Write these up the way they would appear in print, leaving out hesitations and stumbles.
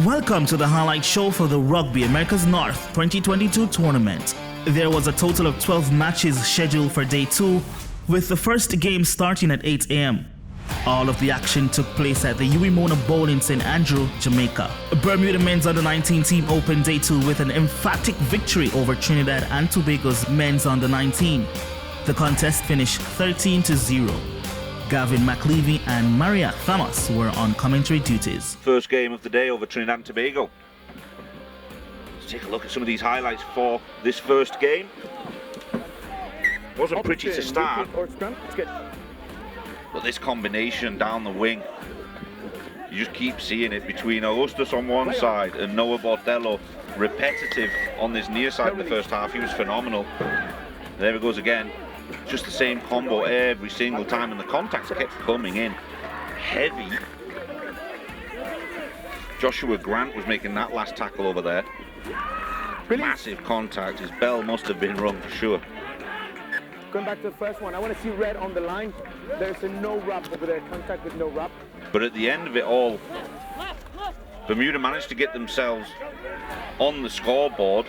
Welcome to the highlight show for the Rugby Americas North 2022 tournament. There was a total of 12 matches scheduled for day 2, with the first game starting at 8 a.m. All of the action took place at the Uwimona Bowl in St Andrew, Jamaica. Bermuda men's Under-19 team opened day 2 with an emphatic victory over Trinidad and Tobago's men's Under-19. The contest finished 13-0. Gavin McLeavy and Maria Thomas were on commentary duties. First game of the day over Trinidad and Tobago. Let's take a look at some of these highlights for this first game. Wasn't pretty to start, but this combination down the wing, you just keep seeing it between Augustus on one side and Noah Bordello, repetitive on this near side in the first half. He was phenomenal. There it goes again. Just the same combo every single time, and the contacts kept coming in heavy. Joshua Grant was making that last tackle over there. Massive contact. His bell must have been rung for sure. Going back to the first one, I want to see red on the line. There's a no wrap over there, contact with no wrap. But at the end of it all, Bermuda managed to get themselves on the scoreboard.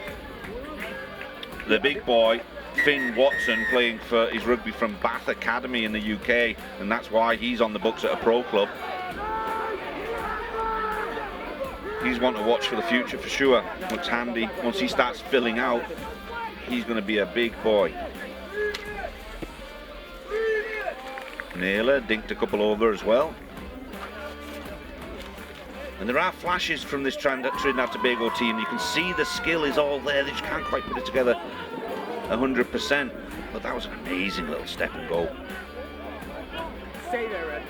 The big boy, Finn Watson, playing for his rugby from Bath Academy in the UK, and that's why he's on the books at a pro club. He's one to watch for the future for sure. Looks handy. Once he starts filling out, he's going to be a big boy. Naylor dinked a couple over as well. And there are flashes from this Trinidad Tobago team. You can see the skill is all there. They just can't quite put it together 100%, but that was an amazing little step and go. Stay there, Red.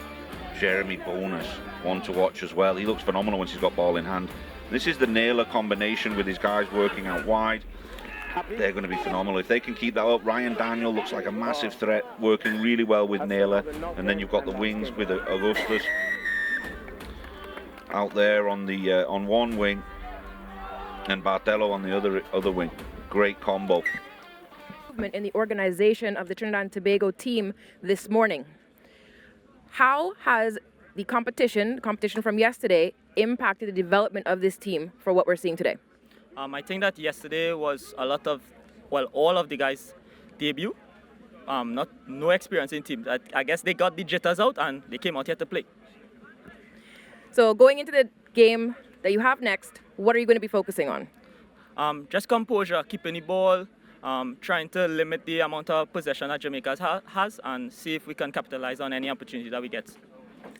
Jeremy Bonus, one to watch as well. He looks phenomenal once he's got ball in hand. This is the Naylor combination with his guys working out wide. They're going to be phenomenal if they can keep that up. Ryan Daniel looks like a massive threat, working really well with Naylor, and then you've got the wings with Augustus out there on the on one wing, and Bartello on the other wing. Great combo. In the organization of the Trinidad and Tobago team this morning. How has the competition from yesterday impacted the development of this team for what we're seeing today? I think that yesterday was a lot of, well, all of the guys' debut. No experience in teams. I guess they got the jitters out and they came out here to play. So going into the game that you have next, what are you going to be focusing on? Just composure, keeping the ball, trying to limit the amount of possession that Jamaica has and see if we can capitalize on any opportunity that we get.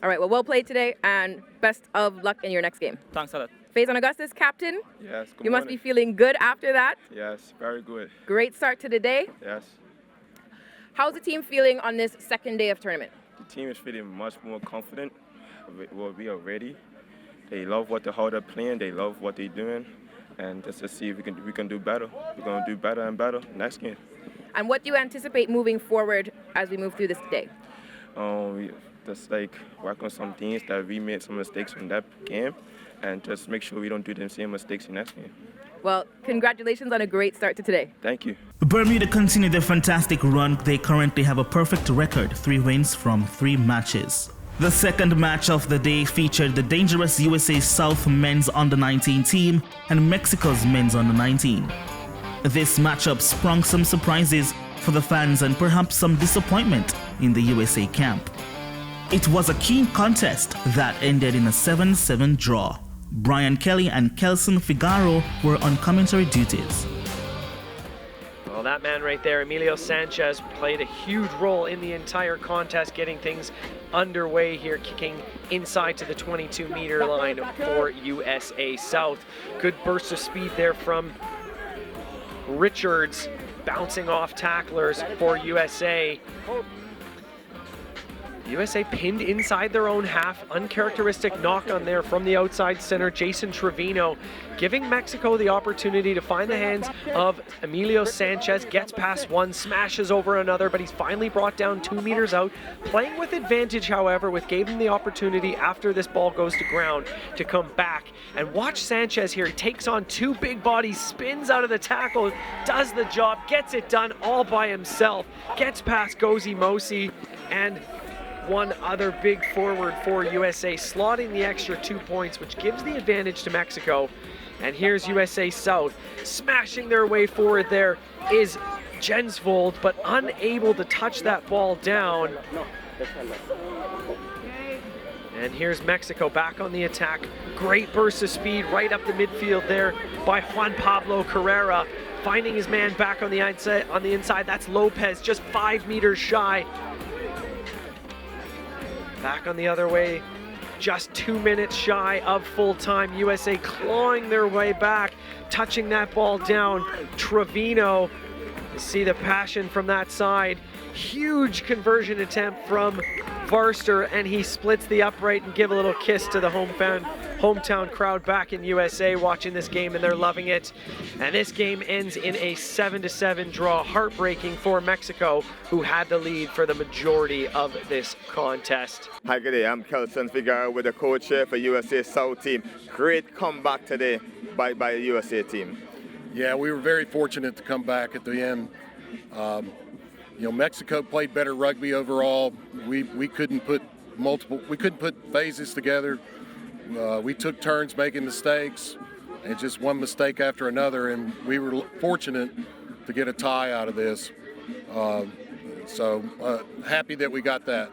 All right, well played today and best of luck in your next game. Thanks a lot. Faison Augustus, captain. Yes, good You must morning. be feeling good after that. Yes, very good. Great start to the day. Yes. How's the team feeling on this second day of tournament? The team is feeling much more confident. Well, we are ready. They love how they're playing. They love what they're doing. And just to see if we can do better. We're going to do better and better next game. And what do you anticipate moving forward as we move through this day? We just work on some things that we made some mistakes from that game, and just make sure we don't do the same mistakes in next game. Well, congratulations on a great start to today. Thank you. Bermuda continued their fantastic run. They currently have a perfect record, 3 wins from 3 matches. The second match of the day featured the dangerous USA South men's Under-19 team and Mexico's men's Under-19. This matchup sprung some surprises for the fans and perhaps some disappointment in the USA camp. It was a keen contest that ended in a 7-7 draw. Brian Kelly and Kelson Figaro were on commentary duties. Well, that man right there, Emilio Sanchez, played a huge role in the entire contest, getting things underway here, kicking inside to the 22-meter line for USA South. Good burst of speed there from Richards, bouncing off tacklers for USA. USA pinned inside their own half. Uncharacteristic knock on there from the outside center, Jason Trevino, giving Mexico the opportunity to find the hands of Emilio Sanchez. Gets past one, smashes over another, but he's finally brought down 2 meters out. Playing with advantage, however, gave him the opportunity after this ball goes to ground to come back. And watch Sanchez here. He takes on 2 big bodies, spins out of the tackle, does the job, gets it done all by himself. Gets past Gozi Mosi, and one other big forward for USA, slotting the extra 2 points, which gives the advantage to Mexico. And here's USA South smashing their way forward. There is Jensvold, but unable to touch that ball down. And here's Mexico back on the attack. Great burst of speed right up the midfield there by Juan Pablo Carrera. Finding his man back on the inside. That's Lopez, just 5 meters shy. Back on the other way, just 2 minutes shy of full time. USA clawing their way back, touching that ball down. Trevino, you see the passion from that side. Huge conversion attempt from Varster, and he splits the upright and give a little kiss to the hometown crowd back in USA watching this game, and they're loving it. And this game ends in a 7-7 draw, heartbreaking for Mexico, who had the lead for the majority of this contest. Hi, good day. I'm Kelson Figueroa with the coach here for USA South team. Great comeback today by the USA team. Yeah, we were very fortunate to come back at the end. Mexico played better rugby overall. We couldn't put phases together. We took turns making mistakes, and just one mistake after another, and we were fortunate to get a tie out of this. So happy that we got that.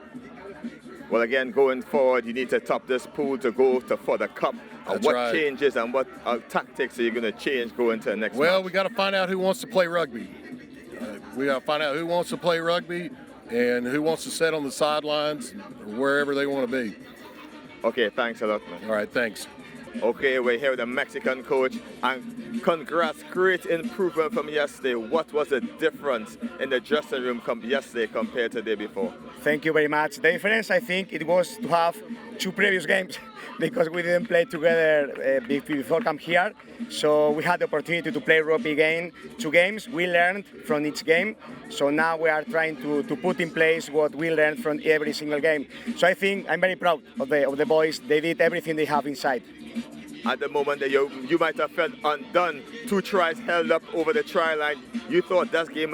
Well, again, going forward, you need to top this pool to go for the cup. That's what right. changes and what tactics are you going to change going to the next Well, match? we got to find out who wants to play rugby. We got to find out who wants to play rugby and who wants to sit on the sidelines or wherever they want to be. Okay, thanks a lot, man. All right, thanks. Okay, we're here with the Mexican coach, and congrats, great improvement from yesterday. What was the difference in the dressing room yesterday compared to the day before? Thank you very much. The difference, I think, it was to have 2 previous games because we didn't play together before come here. So we had the opportunity to play rugby again, 2 games. We learned from each game. So now we are trying to put in place what we learned from every single game. So I think I'm very proud of the boys. They did everything they have inside. At the moment that you might have felt undone, 2 tries held up over the try line. You thought this game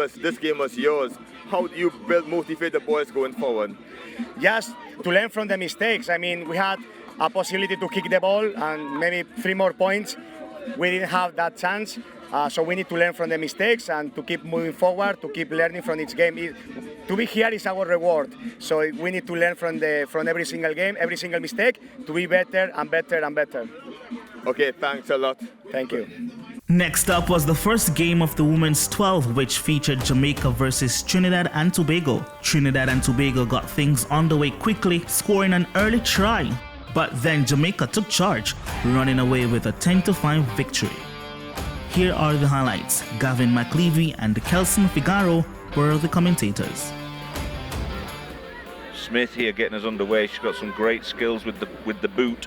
was yours. How do you motivate the boys going forward? Just to learn from the mistakes. I mean, we had a possibility to kick the ball and maybe 3 more points. We didn't have that chance. So we need to learn from the mistakes and to keep moving forward, to keep learning from each game. To be here is our reward. So we need to learn from every single game, every single mistake, to be better and better and better. Okay, thanks a lot. Thank you. Next up was the first game of the Women's 12, which featured Jamaica versus Trinidad and Tobago. Trinidad and Tobago got things underway quickly, scoring an early try. But then Jamaica took charge, running away with a 10-5 victory. Here are the highlights. Gavin McLeavy and Kelson Figaro were the commentators. Smith here getting us underway. She's got some great skills with the boot.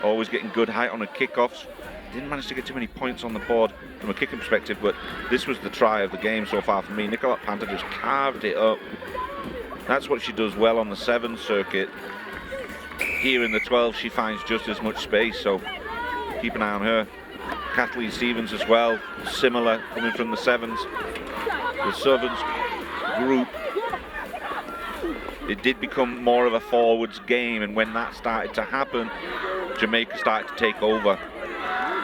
Always getting good height on her kickoffs. Didn't manage to get too many points on the board from a kicking perspective, but this was the try of the game so far for me. Nicolette Panther just carved it up. That's what she does well on the 7 circuit. Here in the 12, she finds just as much space, so keep an eye on her. Kathleen Stevens as well, similar, coming from the 7s. The Southerns group, it did become more of a forwards game, and when that started to happen, Jamaica started to take over.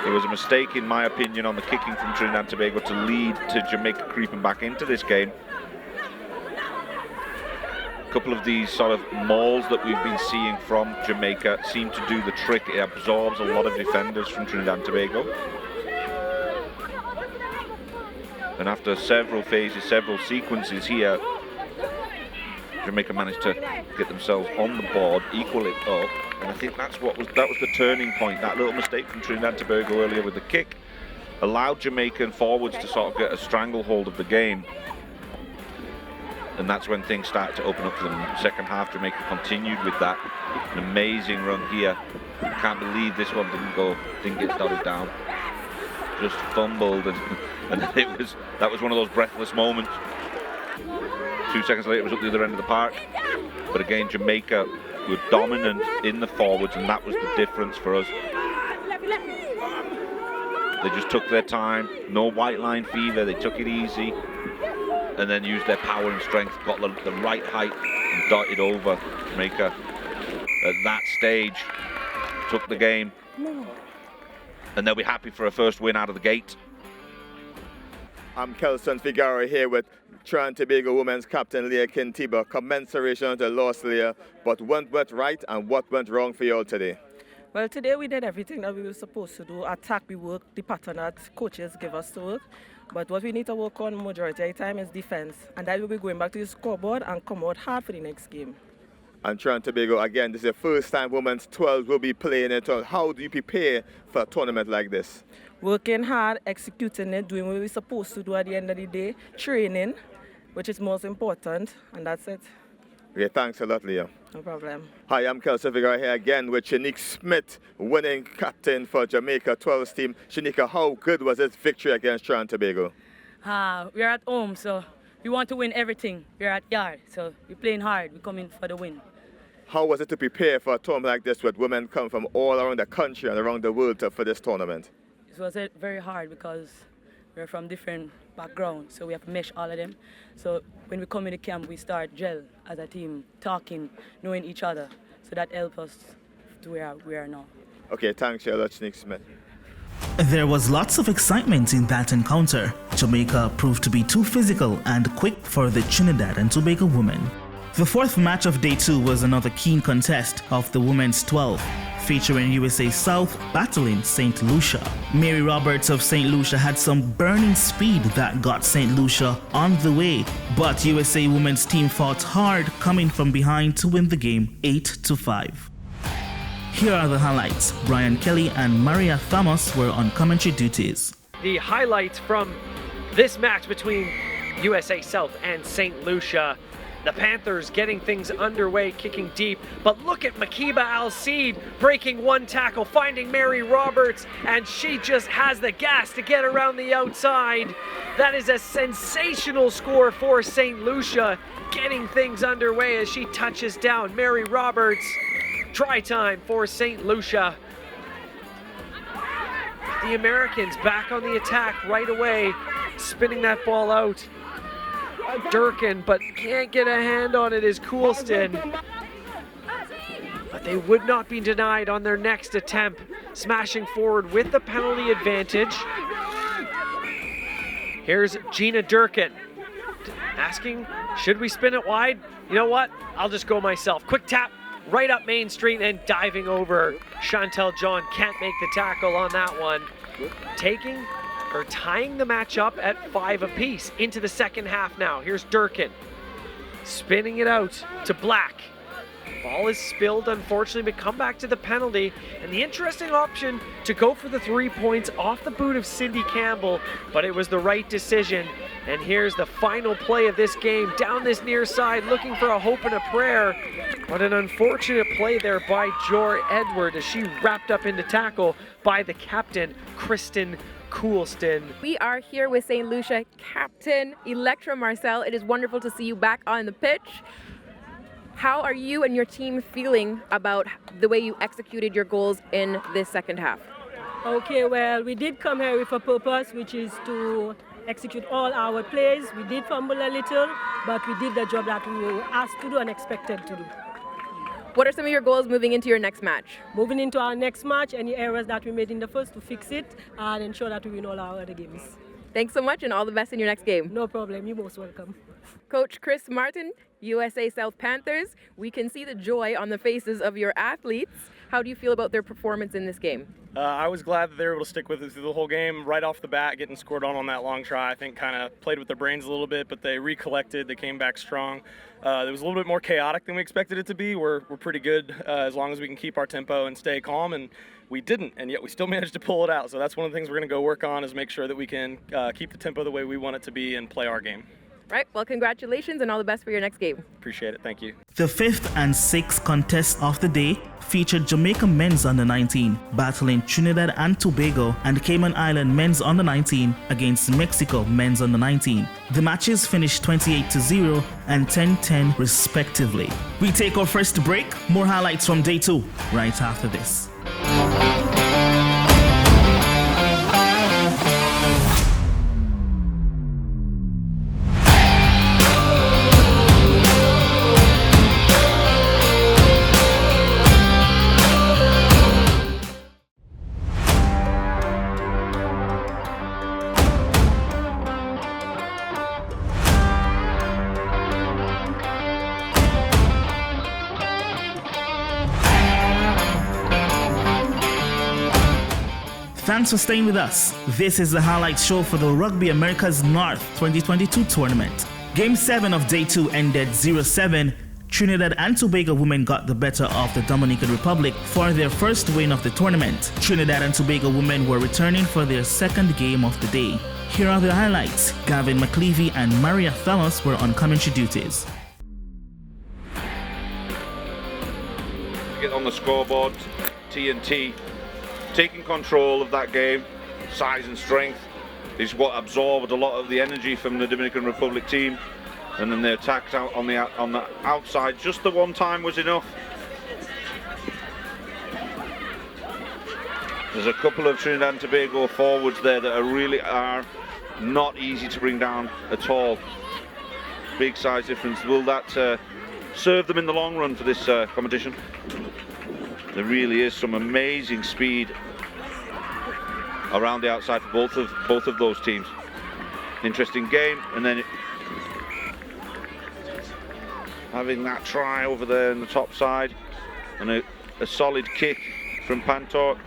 It was a mistake, in my opinion, on the kicking from Trinidad and Tobago to lead to Jamaica creeping back into this game. A couple of these sort of mauls that we've been seeing from Jamaica seem to do the trick. It absorbs a lot of defenders from Trinidad and Tobago. And after several phases, several sequences here, Jamaica managed to get themselves on the board, equal it up, and I think that was the turning point. That little mistake from Trinidad and Tobago earlier with the kick allowed Jamaican forwards to sort of get a stranglehold of the game, and that's when things started to open up for them. Second half, Jamaica continued with that. An amazing run here. I can't believe this one didn't get dotted down. Just fumbled, and that was one of those breathless moments. 2 seconds later, it was up the other end of the park. But again, Jamaica were dominant in the forwards, and that was the difference for us. They just took their time. No white line fever. They took it easy. and then used their power and strength, got the right height and darted over Jamaica. At that stage, took the game, and they'll be happy for a first win out of the gate. I'm Kelson Figueroa here with Trinidad and Tobago women's captain Leah Kintiba. Commensuration on the loss, Leah, but what went right and what went wrong for you all today? Well, today we did everything that we were supposed to do. Attack, we worked the pattern that coaches give us to work. But what we need to work on majority of the time is defense. And that will be going back to the scoreboard and come out hard for the next game. And Trinidad and Tobago, again, this is the first time women's 12 will be playing it. How do you prepare for a tournament like this? Working hard, executing it, doing what we're supposed to do at the end of the day, training, which is most important, and that's it. Okay, thanks a lot, Leah. No problem. Hi, I'm Kelson Figueroa here again with Shanique Smith, winning captain for Jamaica 12's team. Shanika, how good was this victory against Trinidad and Tobago? We're at home, so we want to win everything. We're at yard, so we're playing hard. We're coming for the win. How was it to prepare for a tournament like this with women come from all around the country and around the world for this tournament? It was very hard because we're from different backgrounds, so we have to mesh all of them. So when we come in the camp, we start gel as a team, talking, knowing each other. So that helps us to where we are now. Okay, thanks, Shanique Smith. There was lots of excitement in that encounter. Jamaica proved to be too physical and quick for the Trinidad and Tobago women. The fourth match of day 2 was another keen contest of the women's 12, featuring USA South battling St Lucia. Mary Roberts of St Lucia had some burning speed that got St Lucia on the way, but USA women's team fought hard, coming from behind to win the game 8-5. Here are the highlights. Brian Kelly and Maria Thomas were on commentary duties. The highlights from this match between USA South and St Lucia. The Panthers getting things underway, kicking deep, but look at Makiba Al-Seed breaking one tackle, finding Mary Roberts, and she just has the gas to get around the outside. That is a sensational score for St Lucia, getting things underway as she touches down Mary Roberts. Try time for St Lucia. The Americans back on the attack right away, spinning that ball out. Durkin, but can't get a hand on it is Coulston. But they would not be denied on their next attempt, smashing forward with the penalty advantage. Here's Gina Durkin asking, should we spin it wide? You know what? I'll just go myself. Quick tap right up Main Street and diving over. Chantel John can't make the tackle on that one. Tying the match up at 5 apiece into the second half now. Here's Durkin spinning it out to Black. Ball is spilled, unfortunately, but come back to the penalty. And the interesting option to go for the 3 points off the boot of Cindy Campbell, but it was the right decision. And here's the final play of this game, down this near side, looking for a hope and a prayer. But an unfortunate play there by Jor Edward as she wrapped up into tackle by the captain, Kristen Coulston. We are here with St Lucia captain Electra Marcel. It is wonderful to see you back on the pitch. How are you and your team feeling about the way you executed your goals in this second half? Okay, well, we did come here with a purpose, which is to execute all our plays. We did fumble a little, but we did the job that we were asked to do and expected to do. What are some of your goals moving into your next match? Moving into our next match, any errors that we made in the first to fix it and ensure that we win all our other games. Thanks so much and all the best in your next game. No problem, you're most welcome. Coach Chris Martin, USA South Panthers. We can see the joy on the faces of your athletes. How do you feel about their performance in this game? I was glad that they were able to stick with it through the whole game. Right off the bat, getting scored on that long try, I think kind of played with their brains a little bit, but they recollected, they came back strong. It was a little bit more chaotic than we expected it to be. We're pretty good as long as we can keep our tempo and stay calm, and we didn't, and yet we still managed to pull it out. So that's one of the things we're going to go work on, is make sure that we can keep the tempo the way we want it to be and play our game. Right, well, congratulations and all the best for your next game. Appreciate it, thank you. The fifth and sixth contests of the day featured Jamaica men's Under-19 battling Trinidad and Tobago and Cayman Island men's Under-19 against Mexico men's Under-19. The matches finished 28-0 and 10-10 respectively. We take our first break. More highlights from day 2 right after this. Thanks for staying with us. This is the highlight show for the Rugby Americas North 2022 tournament. Game 7 of Day 2 ended 0-7. Trinidad and Tobago women got the better of the Dominican Republic for their first win of the tournament. Trinidad and Tobago women were returning for their second game of the day. Here are the highlights. Gavin McLeavy and Maria Thalos were on commentary duties. Get on the scoreboard, TNT taking control of that game. Size and strength is what absorbed a lot of the energy from the Dominican Republic team, and then they attacked out on the outside. Just the one time was enough. There's a couple of Trinidad and Tobago forwards there that really are not easy to bring down at all. Big size difference. Will that serve them in the long run for this competition? There really is some amazing speed around the outside for both of those teams. Interesting game, and then having that try over there in the top side, and a solid kick from Pantor.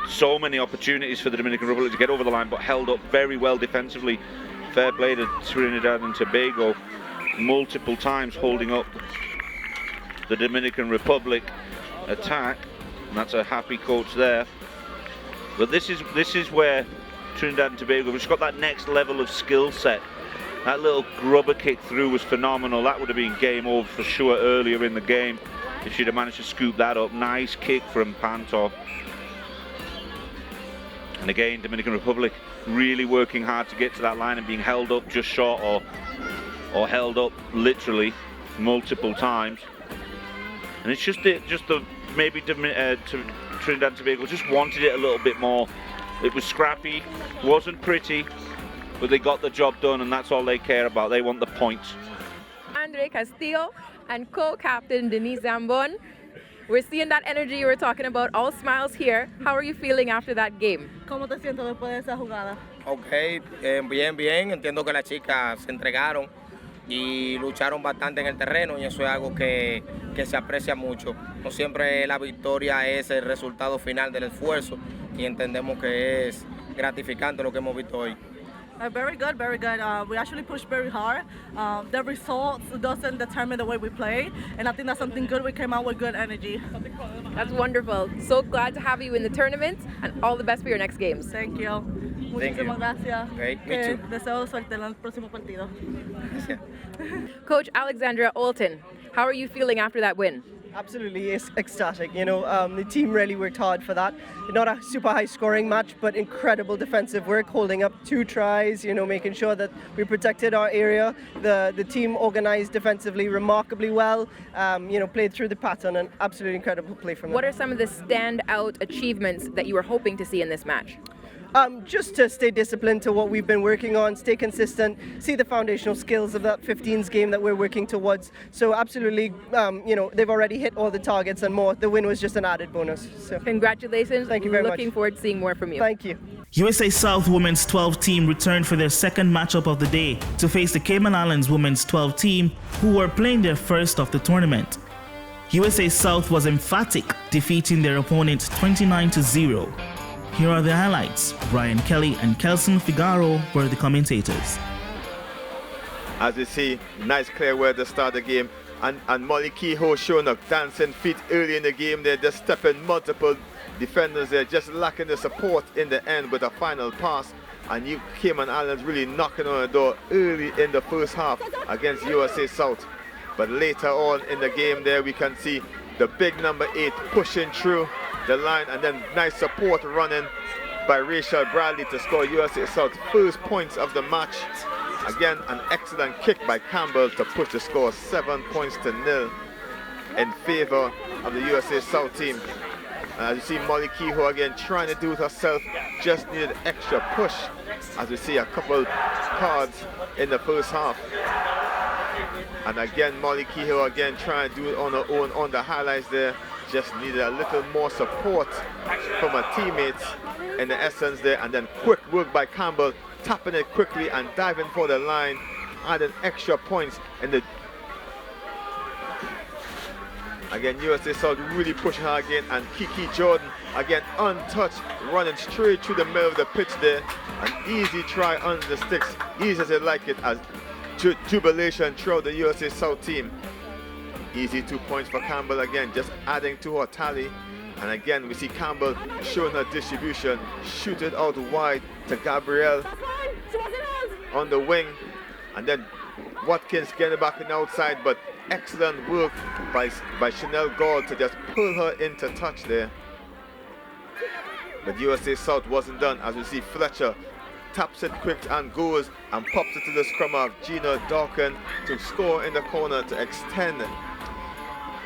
So many opportunities for the Dominican Republic to get over the line, but held up very well defensively. Fair play to Trinidad and Tobago, multiple times holding up the Dominican Republic attack, and that's a happy coach there. But this is where Trinidad and Tobago have just got that next level of skill set. That little grubber kick through was phenomenal. That would have been game over for sure earlier in the game if she'd have managed to scoop that up. Nice kick from Pantor. And again, Dominican Republic really working hard to get to that line and being held up just short or held up literally multiple times. And it's just maybe Trinidad and Tobago just wanted it a little bit more. It was scrappy, wasn't pretty, but they got the job done, and that's all they care about. They want the points. Andre Castillo and co-captain Denise Zambon. We're seeing that energy you were talking about, all smiles here. How are you feeling after that game? ¿Cómo te sientes después de esa jugada? Ok, bien. Entiendo que las chicas se entregaron y lucharon bastante en el terreno, y eso es algo que se aprecia mucho. No siempre la victoria es el resultado final del esfuerzo, y entendemos que es gratificante lo que hemos visto hoy. Very good. We actually pushed very hard. The results doesn't determine the way we play, and I think that's something good. We came out with good energy. That's wonderful. So glad to have you in the tournament, and all the best for your next games. Thank you. Muchísimas gracias. Okay, me too. Deseo suerte en el próximo partido. Coach Alexandra Olton, how are you feeling after that win? Absolutely ecstatic. The team really worked hard for that. Not a super high scoring match, but incredible defensive work, holding up 2 tries, making sure that we protected our area. The team organized defensively remarkably well, played through the pattern, and absolutely incredible play from them. What are some of the standout achievements that you were hoping to see in this match? Just to stay disciplined to what we've been working on, stay consistent, see the foundational skills of that 15s game that we're working towards. So absolutely, they've already hit all the targets and more. The win was just an added bonus. So congratulations. Thank you very much. Looking forward to seeing more from you. Thank you. USA South Women's 12 team returned for their second matchup of the day to face the Cayman Islands Women's 12 team, who were playing their first of the tournament. USA South was emphatic, defeating their opponent 29-0. Here are the highlights. Brian Kelly and Kelson Figaro were the commentators. As you see, nice clear word to start the game. And Molly Kehoe showing up dancing feet early in the game there, just stepping multiple defenders there, just lacking the support in the end with a final pass. And you Cayman Islands really knocking on the door early in the first half against USA South. But later on in the game there, we can see the big number 8 pushing through the line, and then nice support running by Rachel Bradley to score USA South's first points of the match. Again, an excellent kick by Campbell to push the score 7-0 in favor of the USA South team. And as you see, Molly Kehoe again trying to do it herself, just needed extra push, as we see a couple cards in the first half. And again, Molly Kehoe again trying to do it on her own on the highlights there. Just needed a little more support from her teammates in the essence there, and then quick work by Campbell, tapping it quickly and diving for the line, adding extra points in the Again, USA South really pushing her again, and Kiki Jordan again untouched, running straight through the middle of the pitch there. An easy try under the sticks, easy as they like it, as jubilation throughout the USA South team. Easy 2 points for Campbell again, just adding to her tally. And again, we see Campbell showing her distribution, shoot it out wide to Gabrielle on the wing, and then Watkins getting it back in the outside, but excellent work by Chanel Gall to just pull her into touch there. But USA South wasn't done, as we see Fletcher taps it quick and goes and pops it to the scrum of Gina Dawkins to score in the corner to extend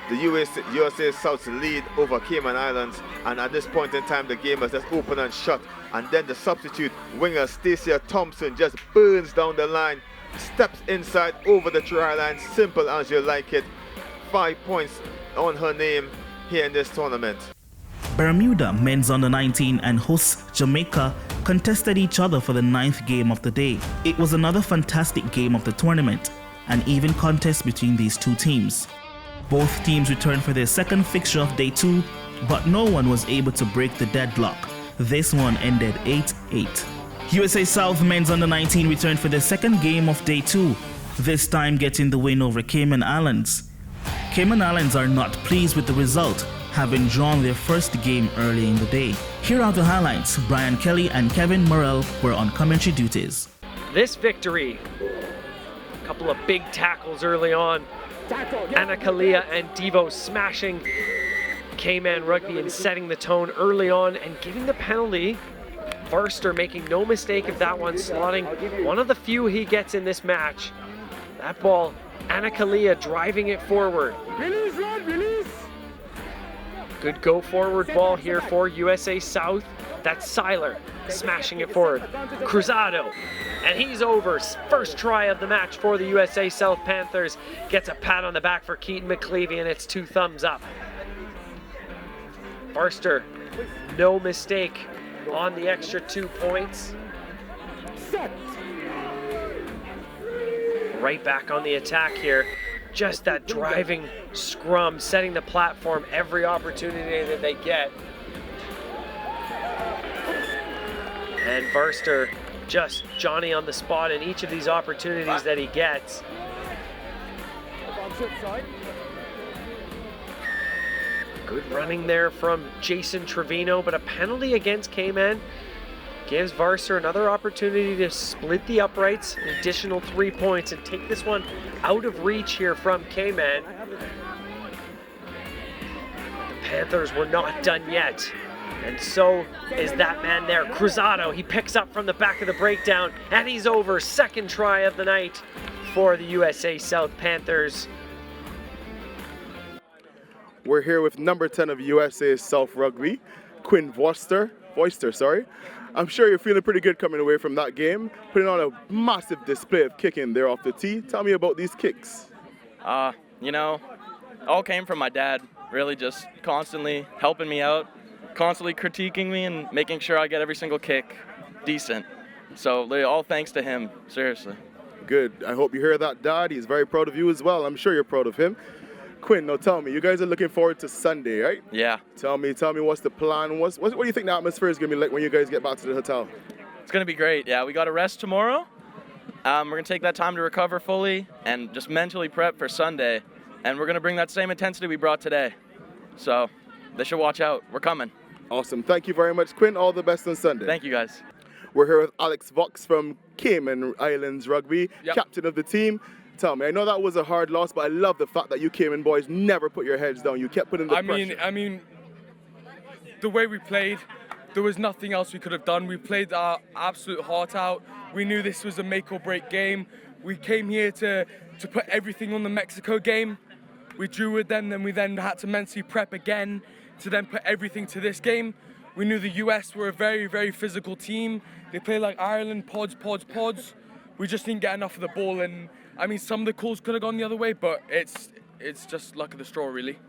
the USA South's lead over Cayman Islands. And at this point in time, the game is just open and shut. And then the substitute winger, Stacia Thompson, just burns down the line, steps inside over the try line, simple as you like it. 5 points on her name here in this tournament. Bermuda men's under-19 and hosts Jamaica contested each other for the 9th game of the day. It was another fantastic game of the tournament, an even contest between these two teams. Both teams returned for their second fixture of day 2, but no one was able to break the deadlock. This one ended 8-8. USA South men's under-19 returned for their second game of day 2, this time getting the win over Cayman Islands. Cayman Islands are not pleased with the result, having drawn their first game early in the day. Here are the highlights. Brian Kelly and Kevin Morrell were on commentary duties. This victory, a couple of big tackles early on. Anna Kalia and Devo smashing Cayman Rugby and setting the tone early on and giving the penalty. Forster making no mistake of that one, slotting one of the few he gets in this match. That ball, Anna Kalia driving it forward. Release, Rod, release! Good go forward ball here for USA South. That's Seiler smashing it forward. Cruzado, and he's over. First try of the match for the USA South Panthers. Gets a pat on the back for Keaton McLeavy, and it's 2 thumbs up. Forster, no mistake on the extra 2 points. Right back on the attack here. Just that driving scrum, setting the platform every opportunity that they get. And Forster just Johnny on the spot in each of these opportunities that he gets. Good running there from Jason Trevino, but a penalty against Cayman gives Forster another opportunity to split the uprights, an additional 3 points, and take this one out of reach here from Cayman. The Panthers were not done yet, and so is that man there, Cruzado. He picks up from the back of the breakdown, and he's over. Second try of the night for the USA South Panthers. We're here with number 10 of USA South Rugby, Quinn Voister. I'm sure you're feeling pretty good coming away from that game, putting on a massive display of kicking there off the tee. Tell me about these kicks. You know, all came from my dad, really just constantly helping me out, constantly critiquing me and making sure I get every single kick decent. So all thanks to him, seriously. Good. I hope you hear that, Dad. He's very proud of you as well. I'm sure you're proud of him. Quinn, now tell me, you guys are looking forward to Sunday, right? Yeah. Tell me what's the plan? What do you think the atmosphere is going to be like when you guys get back to the hotel? It's going to be great. Yeah, we got to rest tomorrow. We're going to take that time to recover fully and just mentally prep for Sunday. And we're going to bring that same intensity we brought today. So they should watch out. We're coming. Awesome. Thank you very much, Quinn. All the best on Sunday. Thank you, guys. We're here with Alex Vox from Cayman Islands Rugby, captain of the team. Tell me, I know that was a hard loss, but I love the fact that you Cayman boys never put your heads down. You kept putting the pressure. I mean, the way we played, there was nothing else we could have done. We played our absolute heart out. We knew this was a make or break game. We came here to put everything on the Mexico game. We drew with them, then we had to mentally prep again to then put everything to this game. We knew the US were a very, very physical team. They play like Ireland, pods. We just didn't get enough of the ball, and I mean, some of the calls could have gone the other way, but it's just luck of the straw, really.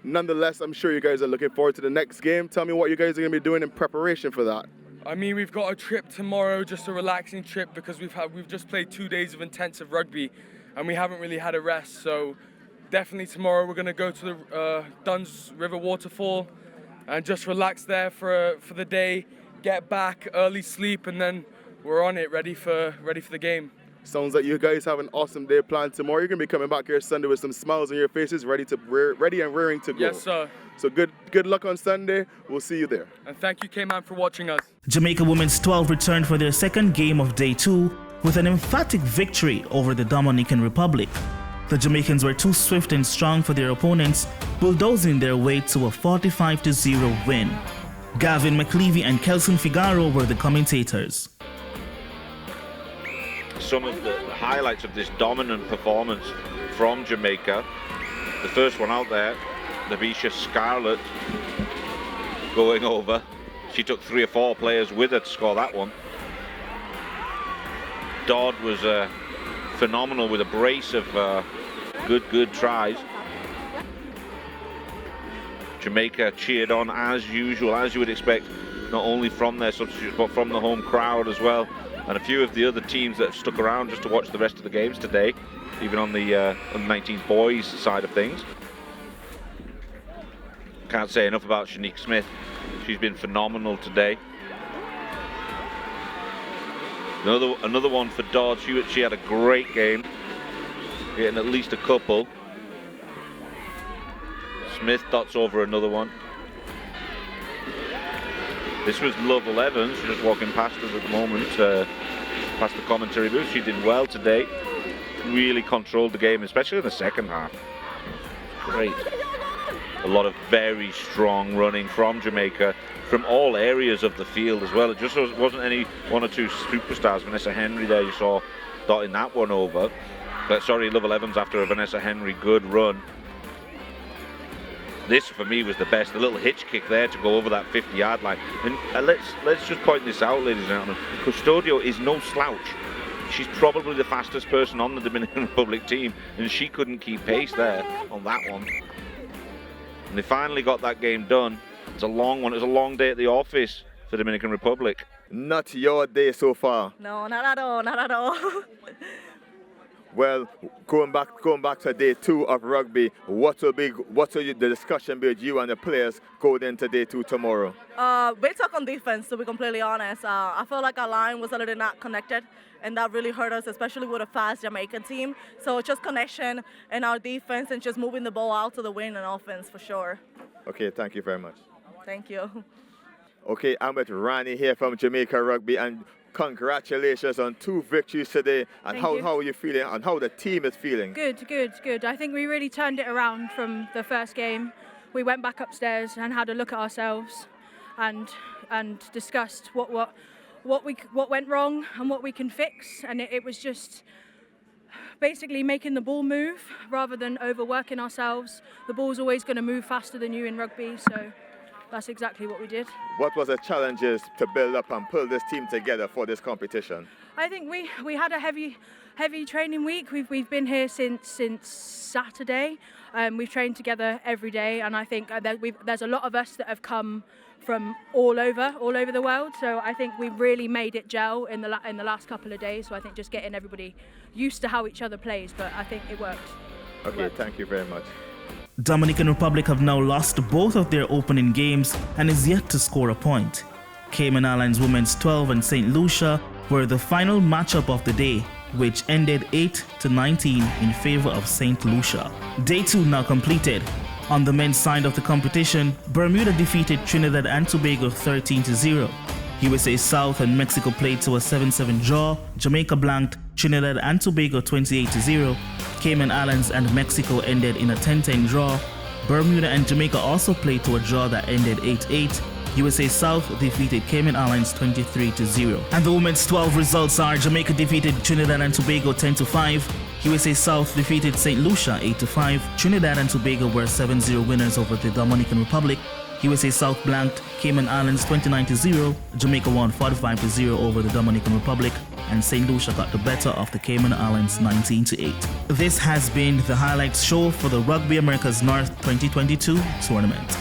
Nonetheless, I'm sure you guys are looking forward to the next game. Tell me what you guys are going to be doing in preparation for that. I mean, we've got a trip tomorrow, just a relaxing trip, because we've just played 2 days of intensive rugby, and we haven't really had a rest. So definitely tomorrow we're going to go to the Duns River waterfall and just relax there for the day, get back, early sleep, and then we're on it, ready for the game. Sounds like you guys have an awesome day planned tomorrow. You're going to be coming back here Sunday with some smiles on your faces, ready and raring to go. Yes, sir. So good luck on Sunday. We'll see you there. And thank you, Cayman, for watching us. Jamaica Women's 12 returned for their second game of day 2 with an emphatic victory over the Dominican Republic. The Jamaicans were too swift and strong for their opponents, bulldozing their way to a 45-0 win. Gavin McLeavy and Kelson Figaro were the commentators. Some of the highlights of this dominant performance from Jamaica. The first one out there, Navisha Scarlett going over. She took 3 or 4 players with her to score that one. Dodd was phenomenal with a brace of good tries. Jamaica cheered on as usual, as you would expect, not only from their substitutes but from the home crowd as well. And a few of the other teams that have stuck around just to watch the rest of the games today, even on the Under-19 boys side of things. Can't say enough about Shanique Smith. She's been phenomenal today. Another one for Dodd. She had a great game, getting at least a couple. Smith dots over another one. This was Lovell Evans, just walking past us at the moment, past the commentary booth. She did well today. Really controlled the game, especially in the second half. Great. A lot of very strong running from Jamaica, from all areas of the field as well. It just wasn't any 1 or 2 superstars. Vanessa Henry there, you saw dotting that one over. Sorry, Lovell Evans after a Vanessa Henry good run. This for me was the best, the little hitch kick there to go over that 50-yard line. And let's just point this out, ladies and gentlemen. Custodio is no slouch. She's probably the fastest person on the Dominican Republic team, and she couldn't keep pace there on that one. And they finally got that game done. It's a long one. It was a long day at the office for Dominican Republic. Not your day so far. No, not at all, not at all. Well, going back to day 2 of rugby, what will the discussion be with you and the players going into day 2 tomorrow? We talk on defense, to be completely honest. I feel like our line was a little not connected, and that really hurt us, especially with a fast Jamaican team. So just connection in our defense and just moving the ball out to the win and offense for sure. Okay, thank you very much. Thank you. Okay, I'm with Rani here from Jamaica Rugby, and congratulations on 2 victories today. And how are you feeling and how the team is feeling? Good. I think we really turned it around from the first game. We went back upstairs and had a look at ourselves and discussed what went wrong and what we can fix. And it was just basically making the ball move rather than overworking ourselves. The ball's always going to move faster than you in rugby, so that's exactly what we did. What was the challenges to build up and pull this team together for this competition? I think we had a heavy training week. We've been here since Saturday. We've trained together every day, and I think there's a lot of us that have come from all over the world. So I think we've really made it gel in the last couple of days. So I think just getting everybody used to how each other plays, but I think it worked. Okay, thank you very much. Dominican Republic have now lost both of their opening games and is yet to score a point. Cayman Islands Women's 12 and St Lucia were the final matchup of the day, which ended 8-19 in favor of St Lucia. Day 2 now completed. On the men's side of the competition, Bermuda defeated Trinidad and Tobago 13-0. USA South and Mexico played to a 7-7 draw. Jamaica blanked Trinidad and Tobago 28-0. Cayman Islands and Mexico ended in a 10-10 draw. Bermuda and Jamaica also played to a draw that ended 8-8. USA South defeated Cayman Islands 23-0. And the women's 12 results are: Jamaica defeated Trinidad and Tobago 10-5. USA South defeated St Lucia 8-5. Trinidad and Tobago were 7-0 winners over the Dominican Republic. USA South blanked Cayman Islands 29-0. Jamaica won 45-0 over the Dominican Republic. And St Lucia got the better of the Cayman Islands 19-8. This has been the highlights show for the Rugby Americas North 2022 tournament.